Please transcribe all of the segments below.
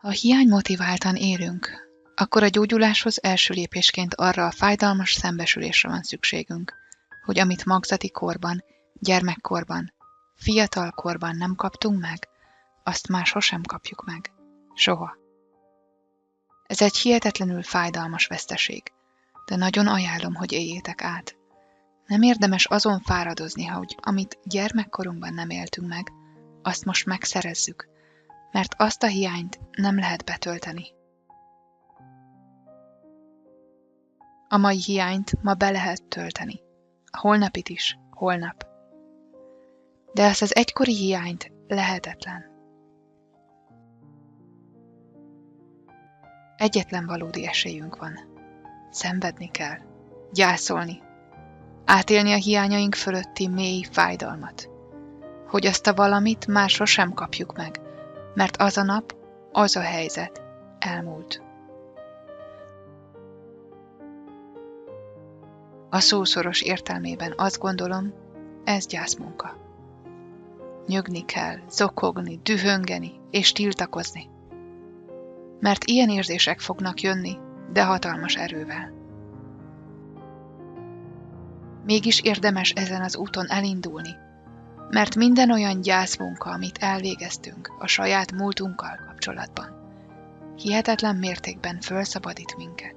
Ha hiánymotiváltan élünk, akkor a gyógyuláshoz első lépésként arra a fájdalmas szembesülésre van szükségünk, hogy amit magzati korban, gyermekkorban, fiatal korban nem kaptunk meg, azt már sosem kapjuk meg. Soha. Ez egy hihetetlenül fájdalmas veszteség, de nagyon ajánlom, hogy éljétek át. Nem érdemes azon fáradozni, hogy amit gyermekkorunkban nem éltünk meg, azt most megszerezzük, mert azt a hiányt nem lehet betölteni. A mai hiányt ma be lehet tölteni. A holnapit is, holnap. De ezt az egykori hiányt lehetetlen. Egyetlen valódi esélyünk van. Szenvedni kell, gyászolni, átélni a hiányaink fölötti mély fájdalmat, hogy azt a valamit már sosem kapjuk meg, mert az a nap, az a helyzet elmúlt. A szószoros értelmében azt gondolom, ez gyászmunka. Nyögni kell, zokogni, dühöngeni és tiltakozni. Mert ilyen érzések fognak jönni, de hatalmas erővel. Mégis érdemes ezen az úton elindulni, mert minden olyan gyászmunka, amit elvégeztünk a saját múltunkkal kapcsolatban, hihetetlen mértékben fölszabadít minket.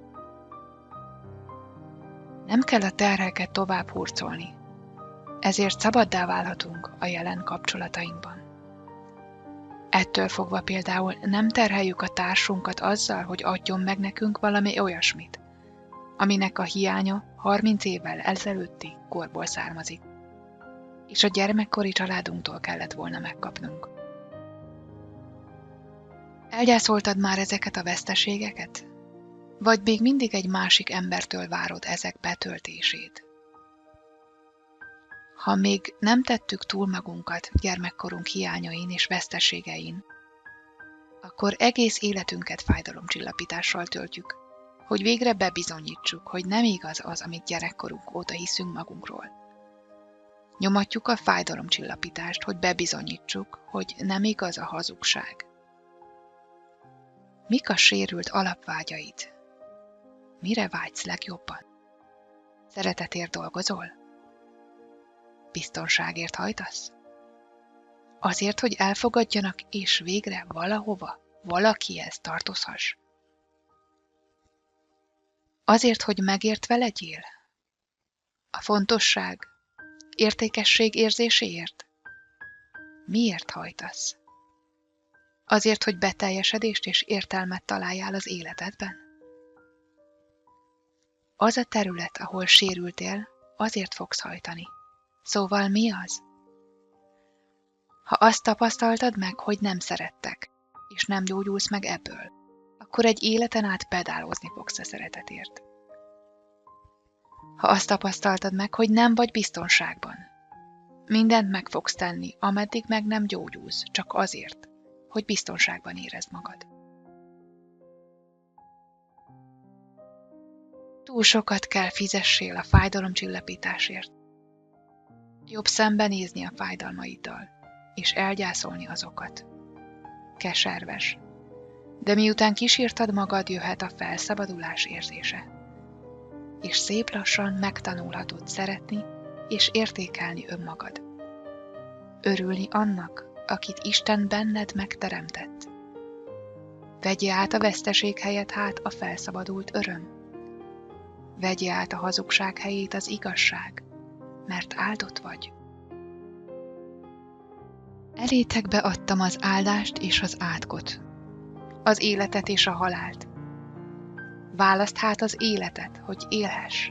Nem kell a terheket tovább hurcolni, ezért szabaddá válhatunk a jelen kapcsolatainkban. Ettől fogva például nem terheljük a társunkat azzal, hogy adjon meg nekünk valami olyasmit, aminek a hiánya 30 évvel ezelőtti korból származik, és a gyermekkori családunktól kellett volna megkapnunk. Elgyászoltad már ezeket a veszteségeket? Vagy még mindig egy másik embertől várod ezek betöltését? Ha még nem tettük túl magunkat gyermekkorunk hiányain és veszteségein, akkor egész életünket fájdalomcsillapítással töltjük, hogy végre bebizonyítsuk, hogy nem igaz az, amit gyerekkorunk óta hiszünk magunkról. Nyomatjuk a fájdalomcsillapítást, hogy bebizonyítsuk, hogy nem igaz a hazugság. Mik a sérült alapvágyaid? Mire vágysz legjobban? Szeretetért dolgozol? Biztonságért hajtasz? Azért, hogy elfogadjanak és végre valahova, valakihez tartozhass? Azért, hogy megértve legyél? A fontosság, értékesség érzéséért? Miért hajtasz? Azért, hogy beteljesedést és értelmet találjál az életedben? Az a terület, ahol sérültél, azért fogsz hajtani. Szóval mi az? Ha azt tapasztaltad meg, hogy nem szerettek, és nem gyógyulsz meg ebből, akkor egy életen át pedálozni fogsz a szeretetért. Ha azt tapasztaltad meg, hogy nem vagy biztonságban, mindent meg fogsz tenni, ameddig meg nem gyógyulsz, csak azért, hogy biztonságban érezd magad. Túl sokat kell fizessél a fájdalomcsillapításért. Jobb szembenézni a fájdalmaiddal, és elgyászolni azokat. Keserves. De miután kísírtad magad, jöhet a felszabadulás érzése. És szép lassan megtanulhatod szeretni és értékelni önmagad. Örülni annak, akit Isten benned megteremtett. Vegye át a veszteség helyett a felszabadult öröm. Vegye át a hazugság helyét az igazság, mert áldott vagy. Elétek beadtam az áldást és az átkot, az életet és a halált. Válaszd az életet, hogy élhess,